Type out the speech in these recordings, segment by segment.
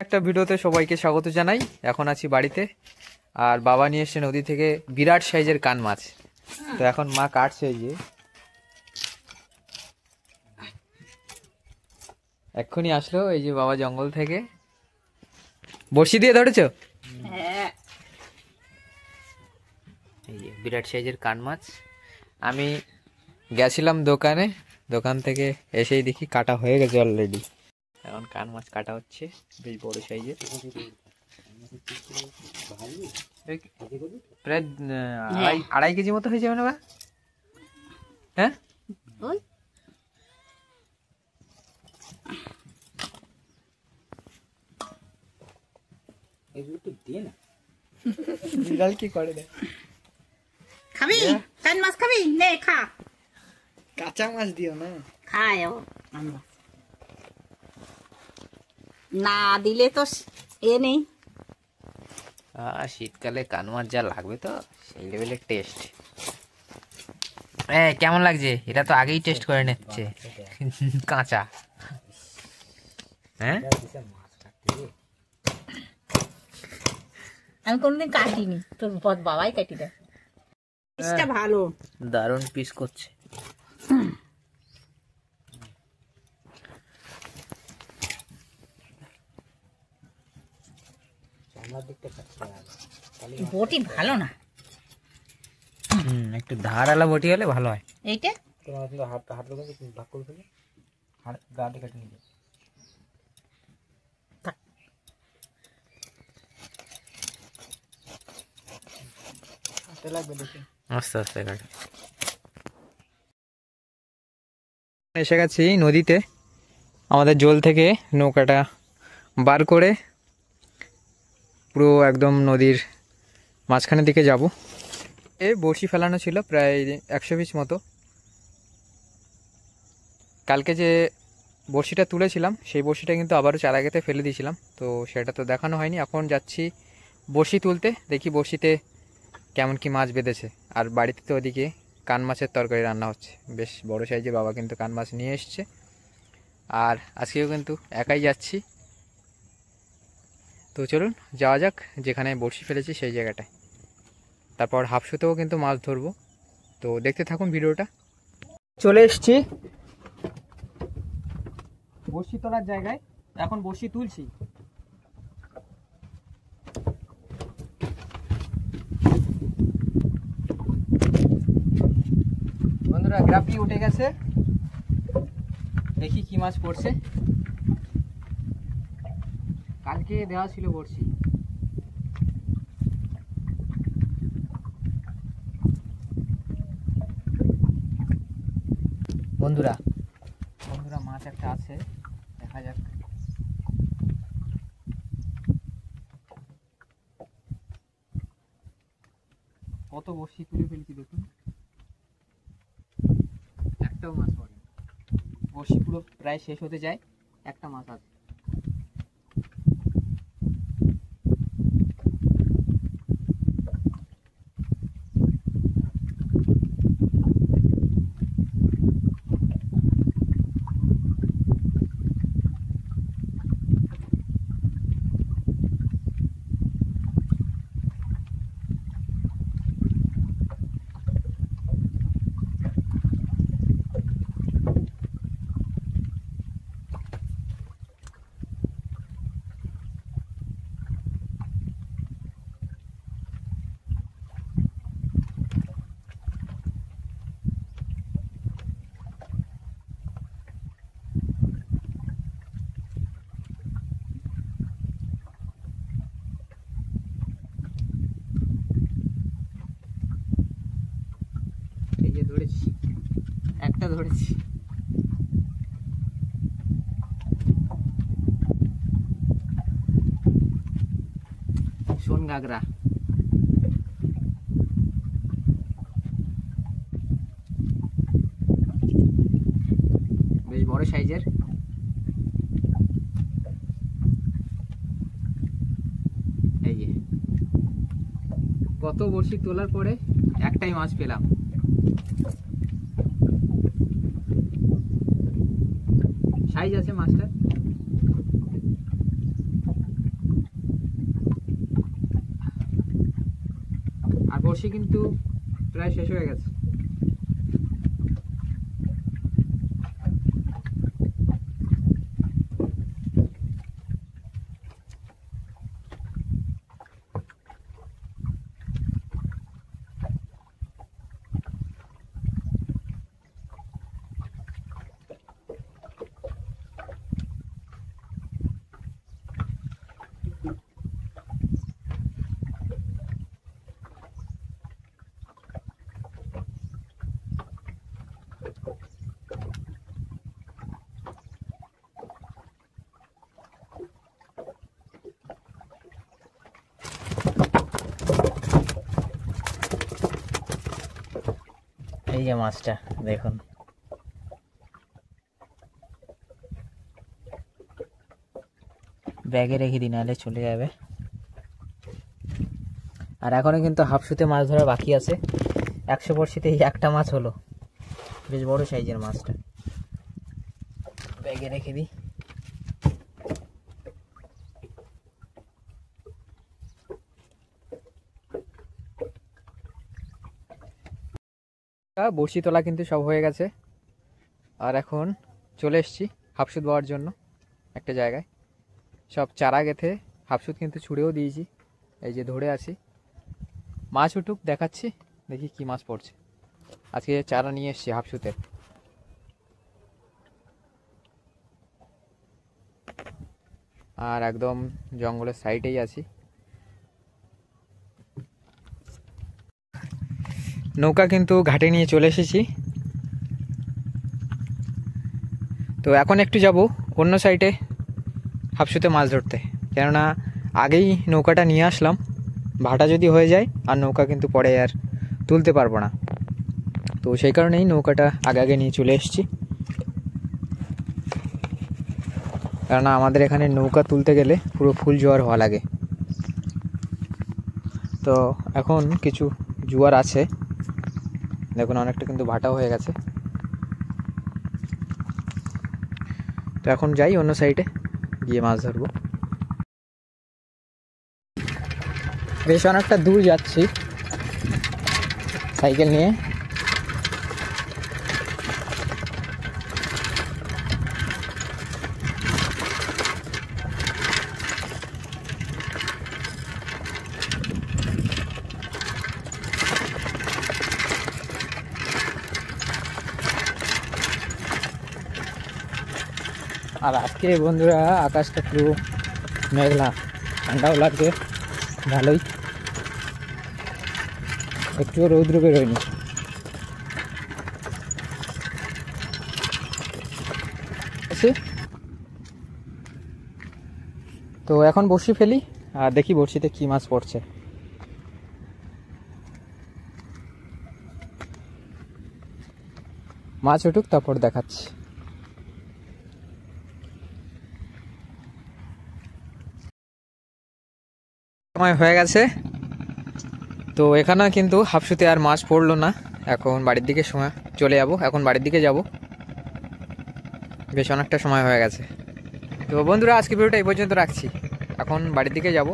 একটা ভিডিওতে সবাইকে স্বাগত জানাই। এখন আছি বাড়িতে, আর বাবা নিয়ে এসছে নদী থেকে বিরাট সাইজের কান মাছ। তো এখন মা কাটছে, এই যে এক্ষুনি আসলো, এই যে বাবা জঙ্গল থেকে বড়শি দিয়ে ধরেছো। এই যে বিরাট সাইজের কান মাছ। আমি গেছিলাম দোকানে, দোকান থেকে এসেই দেখি কাটা হয়ে গেছে অলরেডি। এখন কান মাছ কাটা হচ্ছে, বেশ বড় সাইজের, প্রায় 2.5 কেজি মতো হয়ে যাবে না? হ্যাঁ, কি করে খাবি? কান মাছ খাবি? নে খা। কাঁচা মাছ দিও না, খায় না দিলে তো এ নেই। শীতকালে কান মাছ যা লাগবে তো সেই লেভেলের টেস্ট। কেমন লাগছে? এটা তো আগেই টেস্ট করে নিচ্ছে কাঁচা। হ্যাঁ, আমি কোনদিন কাটিনি, তোর বাবাই কাটি দেয়। পিসটা ভালো, দারুণ পিস করছে। বটি ভালো না, একটু ধারালা বটি হলে ভালো হয়। এইটা ভাগ করে ফেলে গাড়ি কাটে নিয়ে আস্তে আস্তে কাটে। এসে গেছি নদীতে, আমাদের জল থেকে নৌকাটা বার করে পুরো একদম নদীর মাঝখানের দিকে যাব। বড়শি ফেলানো ছিল প্রায় 100 পিস মতো। কালকে যে বড়শিটা তুলেছিলাম সেই বড়শিটা কিন্তু আবারও চারাগাতে ফেলে দিয়েছিলাম, তো সেটা তো দেখানো হয়নি। এখন যাচ্ছি বড়শি তুলতে, দেখি বড়শিতে কেমন কি মাছ বেঁধেছে। আর বাড়িতে তো ওদিকে কান মাছের তরকারি রান্না হচ্ছে, বেশ বড় সাইজে বাবা কিন্তু কান মাছ নিয়ে এসছে। আর আজকেও কিন্তু একাই যাচ্ছি, তো চলুন যাওয়া যাক যেখানে বড়শি ফেলেছি সেই জায়গাটায়। তারপর হাফসুতেও কিন্তু মাছ ধরবো, তো দেখতে থাকুন ভিডিওটা। চলে এসছি বড়শি তোলার জায়গায়, এখন বড়শি তুলছি। বন্ধুরা, গ্রাফি উঠে গেছে, দেখি কি মাছ পড়ছে। কালকে দেওয়া ছিল বড়শি। বন্ধুরা মাছ একটা আছে, দেখা যাক। কত বড়শি তুলে ফেলছি দেখুন, একটাও মাছ পড়ে। বড়শি পুরো প্রায় শেষ হতে যায়, একটা মাছ আছে। এই যে ধরেছি, একটা ধরেছি। সোন গাগরা, বেশ বড় সাইজের। এই যে কত বড়শি তোলার পরে একটাই মাছ পেলাম। সাইজ আছে মাছটা। বড়শি কিন্তু প্রায় শেষ হয়ে গেছে। এই যে মাছটা দেখুন, ব্যাগে রেখে দিই নাহলে চলে যাবে। আর এখনো কিন্তু হাফশুতে মাছ ধরা বাকি আছে। 100 বড়শিতে এই একটা মাছ হলো, বেশ বড় সাইজের মাছটা। ব্যাগে রেখে দিই। বড়শি তোলা কিন্তু সব হয়ে গেছে, আর এখন চলে এসেছি হাফশুত বাওয়ার জন্য একটা জায়গায়। সব চারা গেথে হাফশুত কিন্তু ছুঁড়েও দিয়েছি, এই যে ধরে আছি। মাছ উঠুক দেখাচ্ছি, দেখি কি মাছ পড়ছে। আজকে চারা নিয়ে এসেছি হাফশুতের। আর একদম জঙ্গলের সাইডেই আছি। নৌকা কিন্তু ঘাটে নিয়ে চলে এসেছি। তো এখন একটু যাব অন্য সাইডে হাফশুতে মাছ ধরতে, কেননা আগেই নৌকাটা নিয়ে আসলাম, ভাটা যদি হয়ে যায় আর নৌকা কিন্তু পরে আর তুলতে পারবো না। তো সেই কারণেই নৌকাটা আগে আগে নিয়ে চলে এসেছি, কেননা আমাদের এখানে নৌকা তুলতে গেলে পুরো ফুল জোয়ার হওয়া লাগে। তো এখন কিছু জোয়ার আছে, দেখুন অনেকটা কিন্তু ভাটা হয়ে গেছে। তো এখন যাই অন্য সাইডে গিয়ে মাছ ধরবো। বেশ অনেকটা দূর যাচ্ছি সাইকেল নিয়ে। আর আজকে বন্ধুরা আকাশটা পুরো মেঘলা, ঠান্ডাও লাগছে ভালোই, একটুও রৌদ্র বেরোয়নি। তো এখন বড়শি ফেলি আর দেখি বড়শিতে কি মাছ পড়ছে। মাছ উঠুক তারপর দেখাচ্ছি। সময় হয়ে গেছে, তো এখানে কিন্তু হাফশুতে আর মাছ পড়লো না। এখন বাড়ির দিকে সময় চলে যাব, এখন বাড়ির দিকে যাব, বেশ অনেকটা সময় হয়ে গেছে। তো বন্ধুরা আজকে ভিডিওটা এই পর্যন্ত রাখছি, এখন বাড়ির দিকে যাব।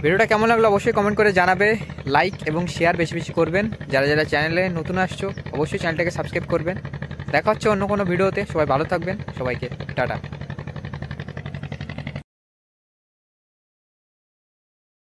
ভিডিওটা কেমন লাগলো অবশ্যই কমেন্ট করে জানাবে, লাইক এবং শেয়ার বেশি বেশি করবেন। যারা যারা চ্যানেলে নতুন আসছো অবশ্যই চ্যানেলটাকে সাবস্ক্রাইব করবেন। দেখা হচ্ছে অন্য কোনো ভিডিওতে, সবাই ভালো থাকবেন, সবাইকে টাটা।